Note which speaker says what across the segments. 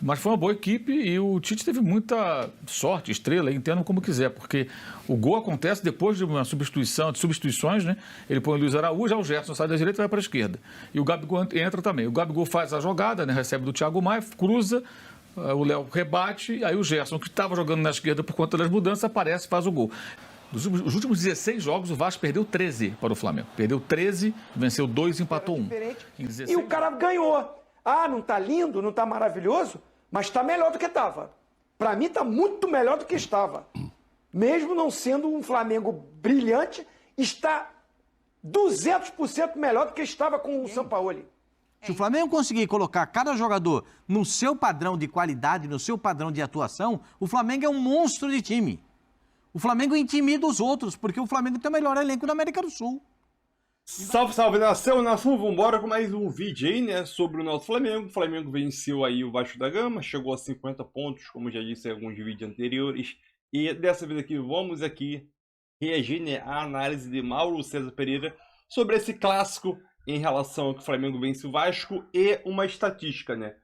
Speaker 1: Mas foi uma boa equipe e o Tite teve muita sorte, estrela, entendam como quiser, porque o gol acontece depois de uma substituição, de substituições, né? Ele põe o Luiz Araújo, já o Gerson sai da direita e vai para a esquerda. E o Gabigol entra também. O Gabigol faz a jogada, né? Recebe do Thiago Maia, cruza, o Léo rebate, aí o Gerson, que estava jogando na esquerda por conta das mudanças, aparece e faz o gol. Os últimos 16 jogos, o Vasco perdeu 13 para o Flamengo. Perdeu 13, venceu 2 e empatou 1.
Speaker 2: E o cara ganhou. Ah, não tá lindo, não tá maravilhoso, mas tá melhor do que estava. Para mim tá muito melhor do que estava. Mesmo não sendo um Flamengo brilhante, está 200% melhor do que estava com o Sampaoli.
Speaker 3: Se o Flamengo conseguir colocar cada jogador no seu padrão de qualidade, no seu padrão de atuação, o Flamengo é um monstro de time. O Flamengo intimida os outros, porque o Flamengo tem o melhor elenco da América do Sul.
Speaker 4: Salve, salve, nação, vamos embora com mais um vídeo aí, né, sobre o nosso Flamengo. O Flamengo venceu aí o Vasco da Gama, chegou a 50 pontos, como já disse em alguns vídeos anteriores. E dessa vez aqui, vamos aqui reagir, né, à análise de Mauro César Pereira sobre esse clássico em relação ao que o Flamengo vence o Vasco e uma estatística, né.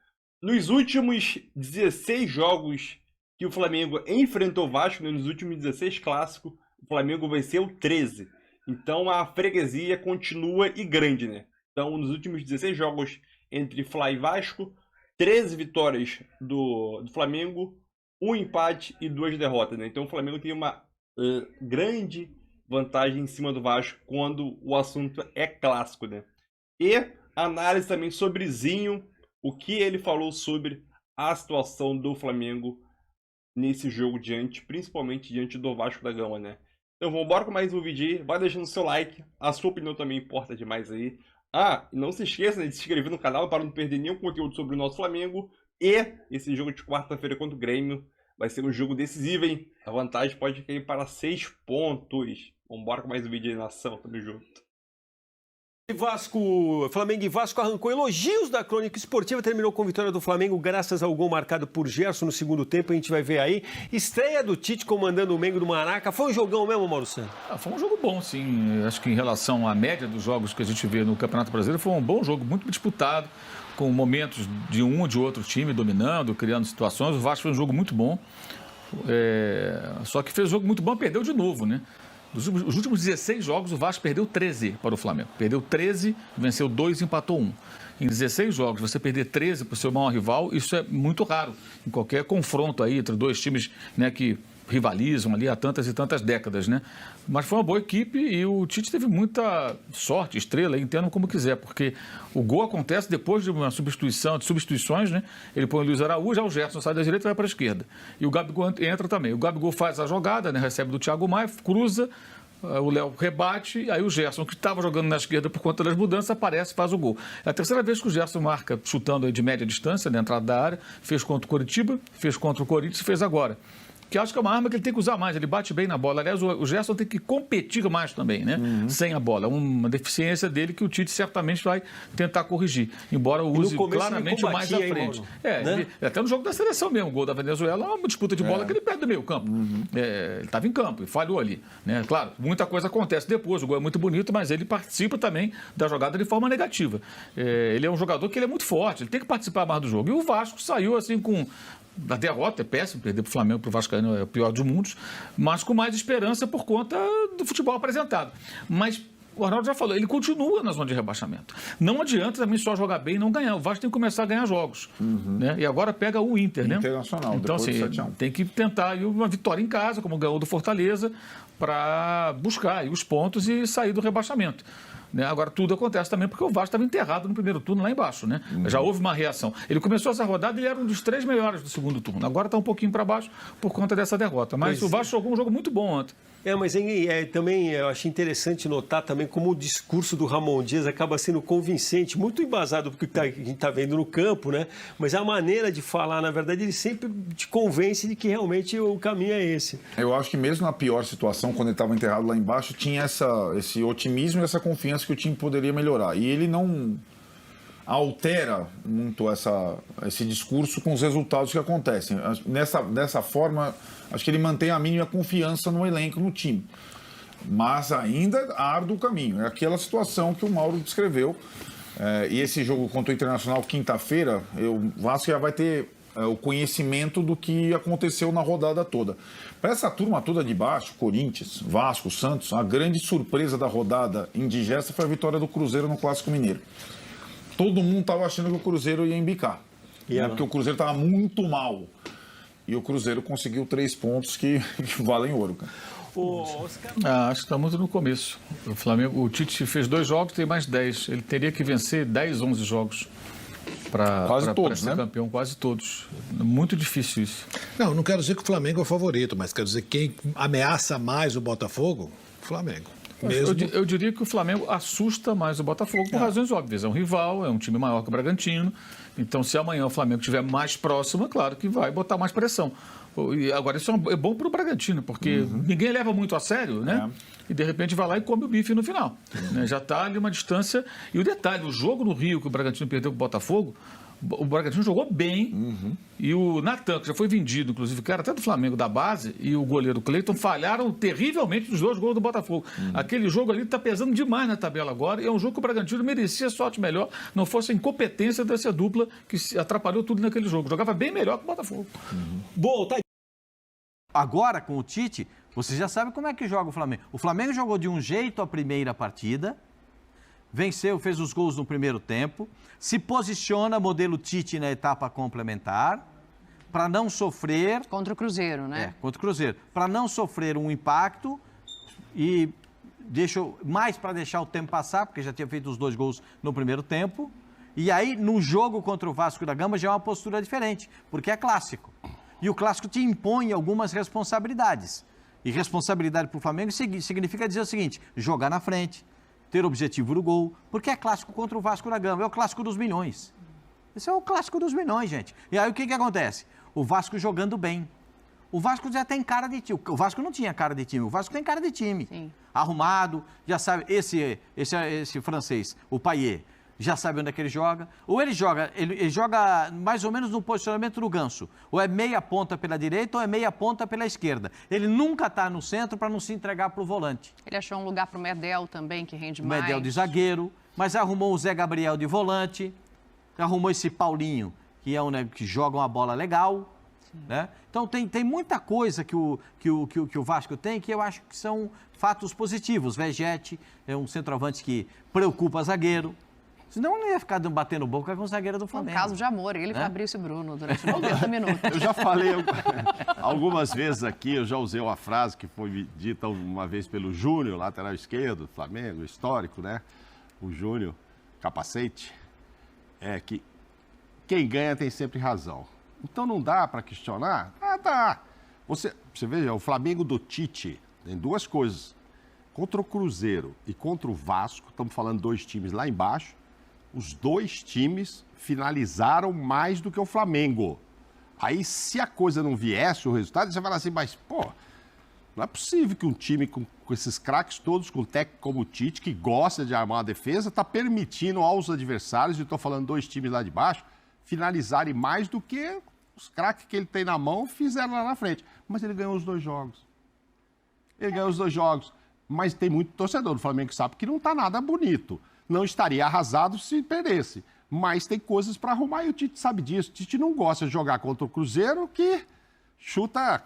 Speaker 4: Nos últimos 16 jogos que o Flamengo enfrentou o Vasco, né, nos últimos 16 clássicos, o Flamengo venceu 13. Então a freguesia continua e grande, né? Então nos últimos 16 jogos entre Fla e Vasco, 13 vitórias do Flamengo, 1 empate e 2 derrotas, né? Então o Flamengo tem uma grande vantagem em cima do Vasco quando o assunto é clássico, né? E análise também sobre Zinho, o que ele falou sobre a situação do Flamengo nesse jogo principalmente diante do Vasco da Gama, né? Então vamos embora com mais um vídeo aí, vai deixando o seu like, a sua opinião também importa demais aí. Ah, e não se esqueça, né, de se inscrever no canal para não perder nenhum conteúdo sobre o nosso Flamengo. E esse jogo de quarta-feira contra o Grêmio vai ser um jogo decisivo, hein? A vantagem pode cair para 6 pontos. Vamos embora com mais um vídeo aí, nação, tamo junto.
Speaker 5: Flamengo e Vasco arrancou elogios da crônica esportiva, terminou com vitória do Flamengo graças ao gol marcado por Gerson no segundo tempo, a gente vai ver aí. Estreia do Tite comandando o Mengo do Maraca, foi um jogão mesmo, Mauro César?
Speaker 1: Foi um jogo bom, sim. Acho que em relação à média dos jogos que a gente vê no Campeonato Brasileiro, foi um bom jogo, muito disputado, com momentos de um ou de outro time dominando, criando situações. O Vasco foi um jogo muito bom, só que fez um jogo muito bom e perdeu de novo, né? Os últimos 16 jogos, o Vasco perdeu 13 para o Flamengo. Perdeu 13, venceu 2 e empatou 1. Em 16 jogos, você perder 13 para o seu maior rival, isso é muito raro em qualquer confronto aí entre dois times, né, que rivalizam ali há tantas e tantas décadas, né? Mas foi uma boa equipe e o Tite teve muita sorte, estrela, entendam como quiser, porque o gol acontece depois de uma substituição, de substituições, né? Ele põe o Luiz Araújo, já o Gerson sai da direita e vai para a esquerda. E o Gabigol entra também. O Gabigol faz a jogada, né? Recebe do Thiago Maia, cruza, o Léo rebate, aí o Gerson, que estava jogando na esquerda por conta das mudanças, aparece e faz o gol. É a terceira vez que o Gerson marca chutando aí de média distância, na entrada da área, fez contra o Coritiba, fez contra o Corinthians e fez agora. Que acho que é uma arma que ele tem que usar mais, ele bate bem na bola. Aliás, o Gerson tem que competir mais também, né? Sem a bola. Uma deficiência dele que o Tite certamente vai tentar corrigir, embora use claramente mais à frente. Né? Até no jogo da seleção mesmo, o gol da Venezuela, uma disputa de bola que ele perde do meio campo. Ele estava em campo e falhou ali, né? Claro, muita coisa acontece depois, o gol é muito bonito, mas ele participa também da jogada de forma negativa. Ele é um jogador que ele é muito forte, ele tem que participar mais do jogo. E o Vasco saiu assim com... A derrota é péssima, perder para o Flamengo, para o Vascaíno é o pior dos mundos, mas com mais esperança por conta do futebol apresentado. Mas o Arnaldo já falou, ele continua na zona de rebaixamento. Não adianta também só jogar bem e não ganhar. O Vasco tem que começar a ganhar jogos. Né? E agora pega o Inter, né?
Speaker 6: Internacional,
Speaker 1: então, assim, tem que tentar aí uma vitória em casa, como ganhou do Fortaleza, para buscar aí os pontos e sair do rebaixamento. Né? Agora, tudo acontece também porque o Vasco estava enterrado no primeiro turno lá embaixo, né? Já houve uma reação. Ele começou essa rodada e ele era um dos 3 melhores do segundo turno. Agora está um pouquinho para baixo por conta dessa derrota. Mas o Vasco jogou um jogo muito bom ontem.
Speaker 5: Mas também eu achei interessante notar também como o discurso do Ramon Dias acaba sendo convincente, muito embasado do que a gente está vendo no campo, né? Mas a maneira de falar, na verdade, ele sempre te convence de que realmente o caminho é esse.
Speaker 6: Eu acho que mesmo na pior situação, quando ele estava enterrado lá embaixo, tinha esse otimismo e essa confiança que o time poderia melhorar. E ele não altera muito esse discurso com os resultados que acontecem. Dessa forma, acho que ele mantém a mínima confiança no elenco, no time. Mas ainda árduo o caminho. É aquela situação que o Mauro descreveu. E esse jogo contra o Internacional, quinta-feira, o Vasco já vai ter o conhecimento do que aconteceu na rodada toda. Para essa turma toda de baixo, Corinthians, Vasco, Santos, a grande surpresa da rodada indigesta foi a vitória do Cruzeiro no Clássico Mineiro. Todo mundo estava achando que o Cruzeiro ia embicar, né? Porque o Cruzeiro estava muito mal. E o Cruzeiro conseguiu 3 pontos que valem ouro, cara.
Speaker 1: Acho que está muito no começo. O Flamengo, o Tite fez 2 jogos, tem mais 10. Ele teria que vencer 10, 11 jogos para ser campeão, quase todos. Muito difícil isso.
Speaker 7: Não quero dizer que o Flamengo é o favorito, mas quero dizer que quem ameaça mais o Botafogo, o Flamengo.
Speaker 1: Eu diria que o Flamengo assusta mais o Botafogo por razões óbvias. É um rival, é um time maior que o Bragantino. Então, se amanhã o Flamengo estiver mais próximo, é claro que vai botar mais pressão. E agora, isso é bom para o Bragantino, porque ninguém leva muito a sério, né? E, de repente, vai lá e come o bife no final. Né? Já está ali uma distância. E o detalhe, o jogo no Rio que o Bragantino perdeu para o Botafogo, o Bragantino jogou bem e o Natan, que já foi vendido, inclusive, que era até do Flamengo da base, e o goleiro Cleiton falharam terrivelmente nos 2 gols do Botafogo. Aquele jogo ali está pesando demais na tabela agora e é um jogo que o Bragantino merecia sorte melhor, não fosse a incompetência dessa dupla que atrapalhou tudo naquele jogo. Jogava bem melhor que o Botafogo.
Speaker 3: Bom, tá. Agora, com o Tite, você já sabe como é que joga o Flamengo. O Flamengo jogou de um jeito a primeira partida, venceu, fez os gols no primeiro tempo, se posiciona modelo Tite na etapa complementar, para não sofrer...
Speaker 8: Contra o Cruzeiro, né?
Speaker 3: Contra o Cruzeiro. Para não sofrer um impacto e mais para deixar o tempo passar, porque já tinha feito os 2 gols no primeiro tempo. E aí, no jogo contra o Vasco da Gama, já é uma postura diferente, porque é clássico. E o clássico te impõe algumas responsabilidades. E responsabilidade para o Flamengo significa dizer o seguinte, jogar na frente, ter objetivo no gol, porque é clássico contra o Vasco da Gama, é o clássico dos milhões. Esse é o clássico dos milhões, gente. E aí o que acontece? O Vasco jogando bem. O Vasco já tem cara de time. O Vasco não tinha cara de time, o Vasco tem cara de time.
Speaker 8: Sim.
Speaker 3: Arrumado, já sabe, esse francês, o Payet, já sabe onde é que ele joga. Ou ele joga mais ou menos no posicionamento do Ganso. Ou é meia ponta pela direita ou é meia ponta pela esquerda. Ele nunca está no centro para não se entregar para o volante.
Speaker 8: Ele achou um lugar para o Medel também, que rende mais.
Speaker 3: Medel de zagueiro, mas arrumou o Zé Gabriel de volante, arrumou esse Paulinho, que que joga uma bola legal. Né? Então tem muita coisa que o Vasco tem que eu acho que são fatos positivos. Vegete é um centroavante que preocupa zagueiro. Senão não ia ficar batendo boca com o zagueiro do Flamengo.
Speaker 8: Um caso de amor, ele e Fabrício Bruno, durante 90 minutos.
Speaker 9: Eu já falei algumas vezes aqui, eu já usei uma frase que foi dita uma vez pelo Júnior, lateral esquerdo, Flamengo, histórico, né? O Júnior, capacete, é que quem ganha tem sempre razão. Então não dá para questionar? Dá. Você veja, o Flamengo do Tite tem 2 coisas. Contra o Cruzeiro e contra o Vasco, estamos falando 2 times lá embaixo, os 2 times finalizaram mais do que o Flamengo. Aí, se a coisa não viesse, o resultado, você fala assim, mas, não é possível que um time com esses craques todos, com um técnico como o Tite, que gosta de armar a defesa, está permitindo aos adversários, e estou falando 2 times lá de baixo, finalizarem mais do que os craques que ele tem na mão fizeram lá na frente. Mas ele ganhou os 2 jogos. Mas tem muito torcedor do Flamengo que sabe que não está nada bonito. Não estaria arrasado se perdesse. Mas tem coisas para arrumar e o Tite sabe disso. O Tite não gosta de jogar contra o Cruzeiro, que chuta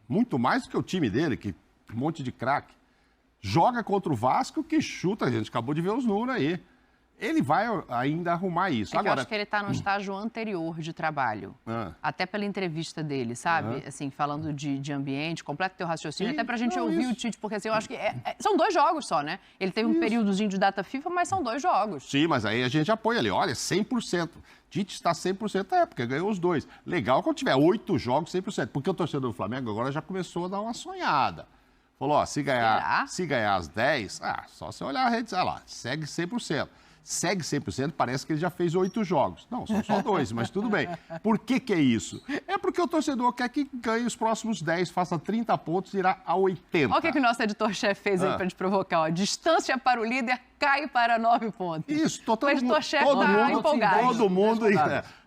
Speaker 9: muito mais do que o time dele, que um monte de craque. Joga contra o Vasco, que chuta, a gente acabou de ver os números aí. Ele vai ainda arrumar isso.
Speaker 8: Agora, eu acho que ele está num estágio anterior de trabalho. Até pela entrevista dele, sabe? Assim, falando de ambiente, completo teu raciocínio, até pra gente ouvir o Tite, porque assim, eu acho que são 2 jogos só, né? Ele teve um períodozinho de data FIFA, mas são 2 jogos.
Speaker 9: Sim, mas aí a gente apoia ali. Olha, 100%. Tite está 100%, porque ganhou os 2. Legal quando tiver 8 jogos, 100%. Porque o torcedor do Flamengo agora já começou a dar uma sonhada. Falou, se ganhar as 10, só você olhar a rede, olha lá, segue 100%. Segue 100%, parece que ele já fez 8 jogos. Não, são só 2, mas tudo bem. Por que é isso? É porque o torcedor quer que ganhe os próximos 10, faça 30 pontos e irá a 80.
Speaker 8: Olha o que o nosso editor-chefe fez aí para te provocar. Ó. Distância para o líder cai para 9 pontos.
Speaker 9: Isso,
Speaker 8: o editor-chefe está empolgado.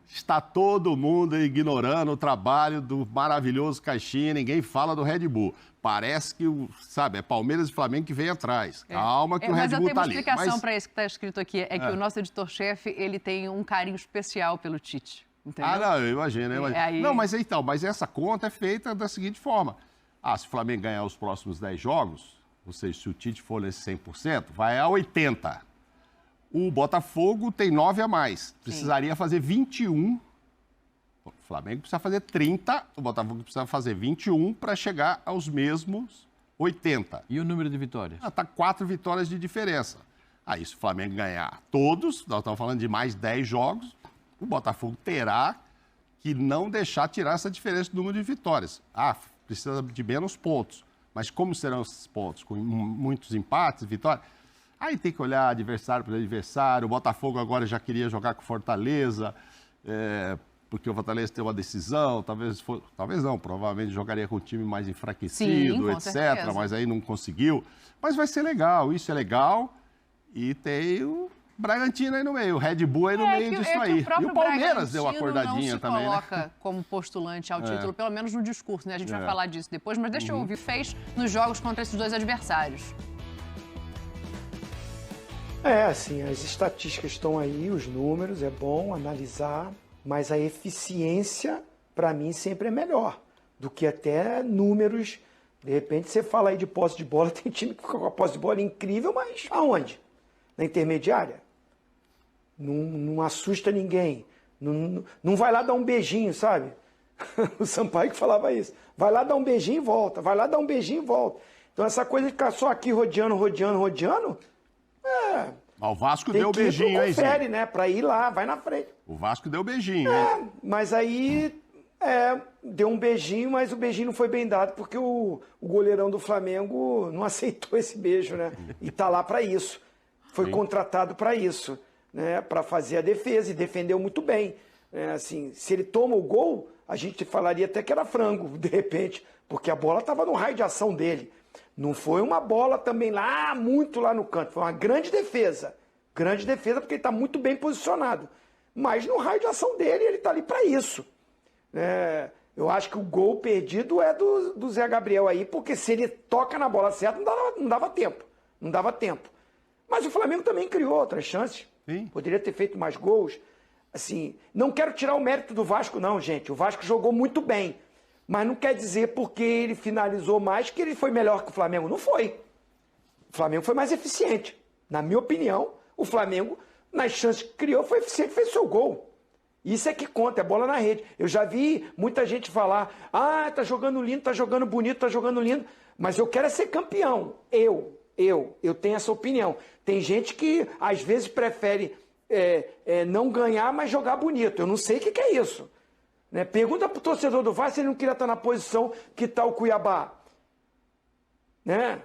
Speaker 9: Está todo mundo ignorando o trabalho do maravilhoso Caixinha, ninguém fala do Red Bull. Parece que, é Palmeiras e Flamengo que vem atrás. Calma que o Red Bull está ali.
Speaker 8: Mas eu tenho uma explicação para isso que está escrito aqui. É que o nosso editor-chefe, ele tem um carinho especial pelo Tite. Entendeu?
Speaker 9: Ah, não, eu imagino.
Speaker 8: Aí...
Speaker 9: Não, mas essa conta é feita da seguinte forma. Se o Flamengo ganhar os próximos 10 jogos, ou seja, se o Tite for nesse 100%, vai a 80%. O Botafogo tem 9 a mais. Precisaria fazer 21. O Flamengo precisa fazer 30, o Botafogo precisa fazer 21 para chegar aos mesmos 80.
Speaker 3: E o número de vitórias?
Speaker 9: Está 4 vitórias de diferença. Aí, se o Flamengo ganhar todos, nós estamos falando de mais 10 jogos, o Botafogo terá que não deixar tirar essa diferença do número de vitórias. Precisa de menos pontos. Mas como serão esses pontos? Com muitos empates, vitórias? Aí tem que olhar adversário por adversário. O Botafogo agora já queria jogar com Fortaleza, porque o Fortaleza tem uma decisão, talvez não, provavelmente jogaria com um time mais enfraquecido, etc.
Speaker 8: Certeza.
Speaker 9: Mas aí não conseguiu. Mas vai ser legal, isso é legal. E tem o Bragantino aí no meio, o Red Bull aí no meio disso aí. E o Palmeiras deu uma acordadinha também,
Speaker 8: não se coloca como postulante ao título, pelo menos no discurso, né? A gente vai falar disso depois, mas deixa eu ouvir. Fez nos jogos contra esses dois adversários.
Speaker 2: Assim, as estatísticas estão aí, os números, é bom analisar, mas a eficiência, para mim, sempre é melhor do que até números. De repente, você fala aí de posse de bola, tem time que fica com a posse de bola incrível, mas aonde? Na intermediária? Não assusta ninguém. Não vai lá dar um beijinho, sabe? O Sampaio que falava isso. Vai lá dar um beijinho e volta. Vai lá dar um beijinho e volta. Então essa coisa de ficar só aqui rodeando.
Speaker 9: O Vasco deu o beijinho, hein,
Speaker 2: confere, né? Pra ir lá, vai na frente.
Speaker 9: O Vasco deu o beijinho, hein?
Speaker 2: Mas aí deu um beijinho, mas o beijinho não foi bem dado, porque o goleirão do Flamengo não aceitou esse beijo, né? E tá lá pra isso. Foi contratado para isso, né? Para fazer a defesa, e defendeu muito bem. Assim, se ele toma o gol, a gente falaria até que era frango, de repente, porque a bola estava no raio de ação dele. Não foi uma bola também lá, muito lá no canto. Foi uma grande defesa. Grande defesa porque ele está muito bem posicionado. Mas no raio de ação dele, ele está ali para isso. Eu acho que o gol perdido é do Zé Gabriel aí, porque se ele toca na bola certa, não dava tempo. Não dava tempo. Mas o Flamengo também criou outras chances.
Speaker 9: Sim.
Speaker 2: Poderia ter feito mais gols. Assim, não quero tirar o mérito do Vasco, não, gente. O Vasco jogou muito bem. Mas não quer dizer porque ele finalizou mais que ele foi melhor que o Flamengo. Não foi. O Flamengo foi mais eficiente. Na minha opinião, o Flamengo, nas chances que criou, foi eficiente e fez seu gol. Isso é que conta, é bola na rede. Eu já vi muita gente falar, tá jogando lindo, tá jogando bonito, tá jogando lindo. Mas eu quero é ser campeão. Eu tenho essa opinião. Tem gente que, às vezes, prefere não ganhar, mas jogar bonito. Eu não sei o que é isso. Né? Pergunta pro torcedor do Vasco se ele não queria estar na posição que está o Cuiabá. Né?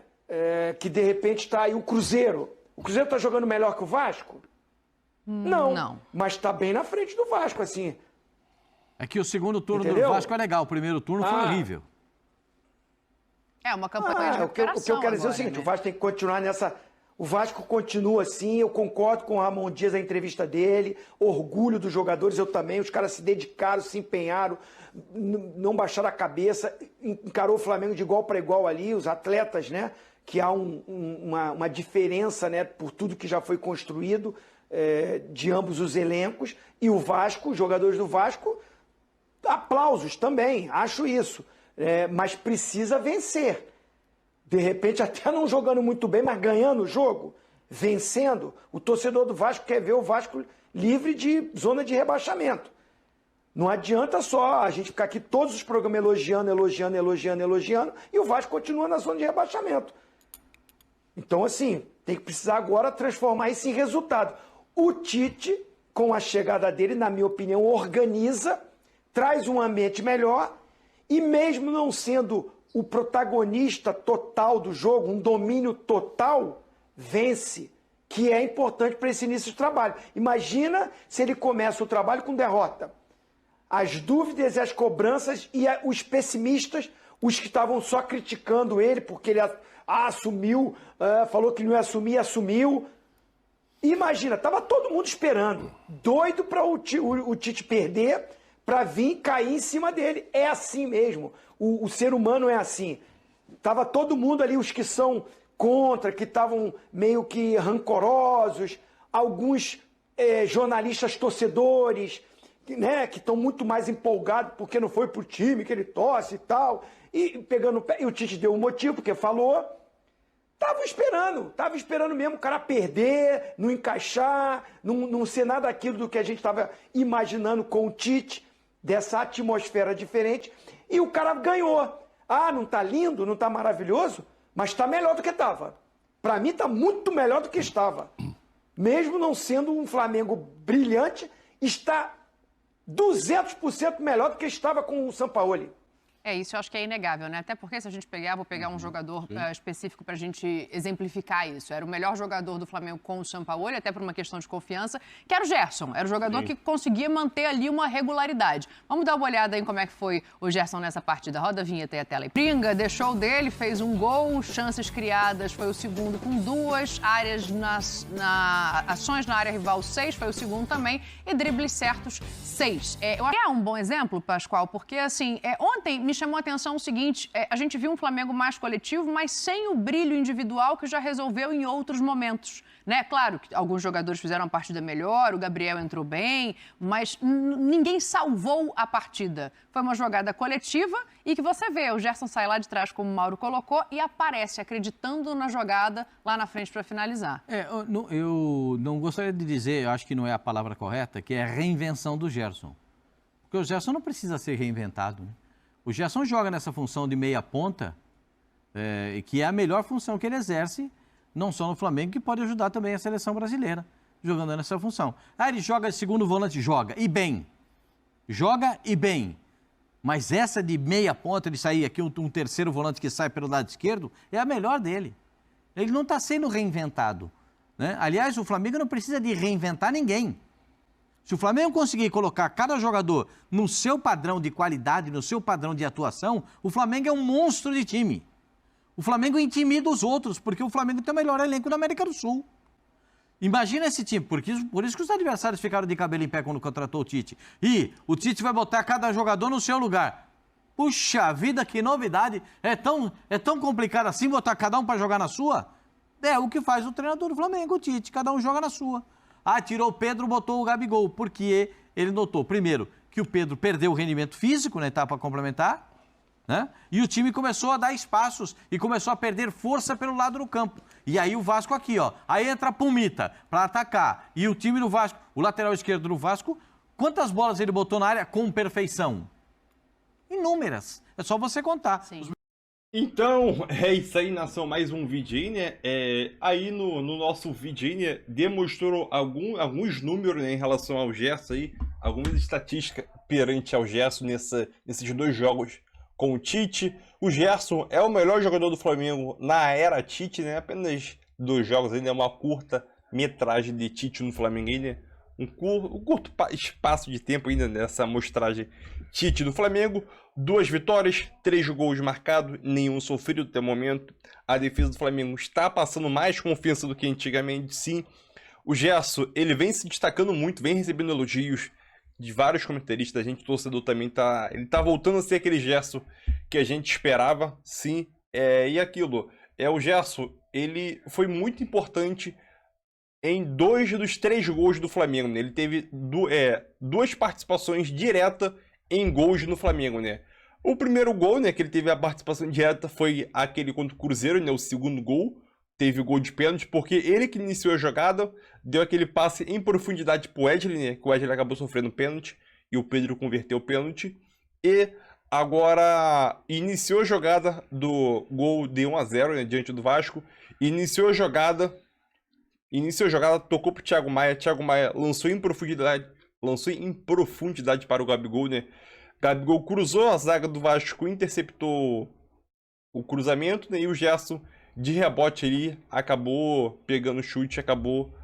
Speaker 2: Que, de repente, está aí o Cruzeiro. O Cruzeiro está jogando melhor que o Vasco? Não. Mas está bem na frente do Vasco, assim.
Speaker 3: É que o segundo turno
Speaker 2: Entendeu?
Speaker 3: do Vasco é legal, o primeiro turno foi horrível.
Speaker 8: Uma campanha de
Speaker 2: o que eu quero dizer é o seguinte,
Speaker 8: né?
Speaker 2: o Vasco tem que continuar nessa... O Vasco continua assim, eu concordo com o Ramon Dias, a entrevista dele, orgulho dos jogadores, eu também, os caras se dedicaram, se empenharam, não baixaram a cabeça, encarou o Flamengo de igual para igual ali, os atletas, né? Que há uma diferença, né? Por tudo que já foi construído de ambos os elencos, e o Vasco, os jogadores do Vasco, aplausos também, acho isso. Mas precisa vencer. De repente, até não jogando muito bem, mas ganhando o jogo, vencendo, o torcedor do Vasco quer ver o Vasco livre de zona de rebaixamento. Não adianta só a gente ficar aqui todos os programas elogiando, e o Vasco continua na zona de rebaixamento. Então, assim, tem que precisar agora transformar isso em resultado. O Tite, com a chegada dele, na minha opinião, organiza, traz um ambiente melhor, e mesmo não sendo o protagonista total do jogo, um domínio total, vence, que é importante para esse início de trabalho. Imagina se ele começa o trabalho com derrota. As dúvidas e as cobranças e os pessimistas, os que estavam só criticando ele, porque ele assumiu, falou que não ia assumir, assumiu. Imagina, estava todo mundo esperando, doido para o Tite perder, para vir cair em cima dele. É assim mesmo. O ser humano é assim. Tava todo mundo ali, os que são contra, que estavam meio que rancorosos, alguns jornalistas torcedores, né, que estão muito mais empolgados porque não foi pro time que ele torce e tal, e pegando o pé, e o Tite deu um motivo, porque falou. Tava esperando mesmo o cara perder, não encaixar, não ser nada daquilo do que a gente estava imaginando com o Tite, dessa atmosfera diferente, e o cara ganhou. Ah, não tá lindo, não tá maravilhoso, mas tá melhor do que estava. Para mim tá muito melhor do que estava. Mesmo não sendo um Flamengo brilhante, está 200% melhor do que estava com o Sampaoli.
Speaker 8: É, isso eu acho que é inegável, né? Até porque se a gente vou pegar um jogador específico para a gente exemplificar isso. Era o melhor jogador do Flamengo com o Sampaoli, até por uma questão de confiança, que era o Gerson. Era o jogador que conseguia manter ali uma regularidade. Vamos dar uma olhada em como é que foi o Gerson nessa partida. Roda a vinheta e a tela aí. Pringa deixou dele, fez um gol, chances criadas, foi o segundo com 2, áreas ações na área rival 6, foi o segundo também, e dribles certos 6. Eu acho que é um bom exemplo, Pascoal, porque assim, ontem me chamou a atenção o seguinte, a gente viu um Flamengo mais coletivo, mas sem o brilho individual que já resolveu em outros momentos, né? Claro que alguns jogadores fizeram uma partida melhor, o Gabriel entrou bem, mas ninguém salvou a partida. Foi uma jogada coletiva e que você vê, o Gerson sai lá de trás, como o Mauro colocou, e aparece acreditando na jogada lá na frente para finalizar.
Speaker 3: Eu não gostaria de dizer, eu acho que não é a palavra correta, que é a reinvenção do Gerson. Porque o Gerson não precisa ser reinventado, né? O Gerson joga nessa função de meia ponta, que é a melhor função que ele exerce, não só no Flamengo, que pode ajudar também a seleção brasileira, jogando nessa função. Ele joga de segundo volante, joga, e bem. Joga e bem. Mas essa de meia ponta, de sair aqui um terceiro volante que sai pelo lado esquerdo, é a melhor dele. Ele não está sendo reinventado, né? Aliás, o Flamengo não precisa de reinventar ninguém. Se o Flamengo conseguir colocar cada jogador no seu padrão de qualidade, no seu padrão de atuação, o Flamengo é um monstro de time. O Flamengo intimida os outros, porque o Flamengo tem o melhor elenco da América do Sul. Imagina esse time, por isso que os adversários ficaram de cabelo em pé quando contratou o Tite. E o Tite vai botar cada jogador no seu lugar. Puxa vida, que novidade! É tão complicado assim botar cada um para jogar na sua? É o que faz o treinador do Flamengo, o Tite, cada um joga na sua. Tirou o Pedro, botou o Gabigol, porque ele notou, primeiro, que o Pedro perdeu o rendimento físico na etapa complementar, né? E o time começou a dar espaços e começou a perder força pelo lado do campo. E aí o Vasco aqui, ó. Aí entra a Pumita para atacar. E o time do Vasco, o lateral esquerdo do Vasco, quantas bolas ele botou na área com perfeição? Inúmeras. É só você contar.
Speaker 8: Sim.
Speaker 4: Então, é isso aí, nação, mais um vídeo aí, né? Aí no nosso vídeo aí, né, demonstrou alguns números, né, em relação ao Gerson aí, algumas estatísticas perante ao Gerson nesses 2 jogos com o Tite. O Gerson é o melhor jogador do Flamengo na era Tite, né? Apenas 2 jogos ainda, é uma curta metragem de Tite no Flamengo ainda, um curto espaço de tempo ainda nessa amostragem Tite do Flamengo. 2 vitórias, 3 gols marcados, nenhum sofrido até o momento. A defesa do Flamengo está passando mais confiança do que antigamente, sim. O Gerson, ele vem se destacando muito, vem recebendo elogios de vários comentaristas. A gente, torcedor, também ele tá voltando a ser aquele Gerson que a gente esperava, sim. E aquilo, o Gerson, ele foi muito importante em 2 dos 3 gols do Flamengo, né? Ele teve 2 participações diretas em gols no Flamengo, né? O primeiro gol, né, que ele teve a participação direta foi aquele contra o Cruzeiro, né? O segundo gol, teve o gol de pênalti, porque ele que iniciou a jogada, deu aquele passe em profundidade pro Wesley, né? Que o Wesley acabou sofrendo pênalti e o Pedro converteu o pênalti. E agora iniciou a jogada do gol de 1-0, né, diante do Vasco. Iniciou a jogada, tocou pro Thiago Maia. Thiago Maia lançou em profundidade para o Gabigol, né? Gabigol cruzou a zaga do Vasco, interceptou o cruzamento, né? E o Gerson, de rebote ali, acabou pegando o chute, acabou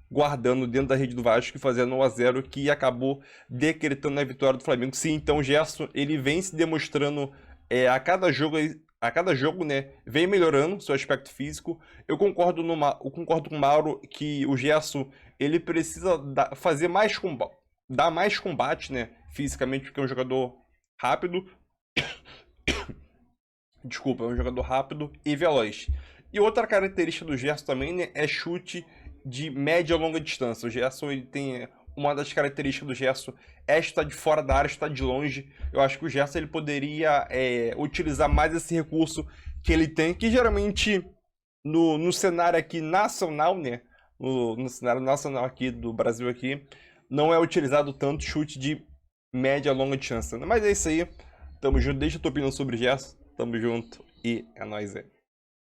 Speaker 4: guardando dentro da rede do Vasco e fazendo 1-0, que acabou decretando a vitória do Flamengo. Sim, então o Gerson, ele vem se demonstrando a cada jogo, né? Vem melhorando seu aspecto físico. Eu concordo com o Mauro que o Gerson, ele precisa dar mais combate, né? Fisicamente, porque é um jogador rápido. Desculpa, é um jogador rápido e veloz. E outra característica do Gerson também, né, é chute de média e longa distância. O Gerson, ele tem uma das características do Gerson é estar de fora da área, estar de longe. Eu acho que o Gerson ele poderia utilizar mais esse recurso que ele tem, que geralmente no cenário aqui nacional, né? No cenário nacional aqui do Brasil aqui, não é utilizado tanto chute de média a longa distância. Mas é isso aí. Tamo junto. Deixa a tua opinião sobre o Gerson. Tamo junto e é nóis aí.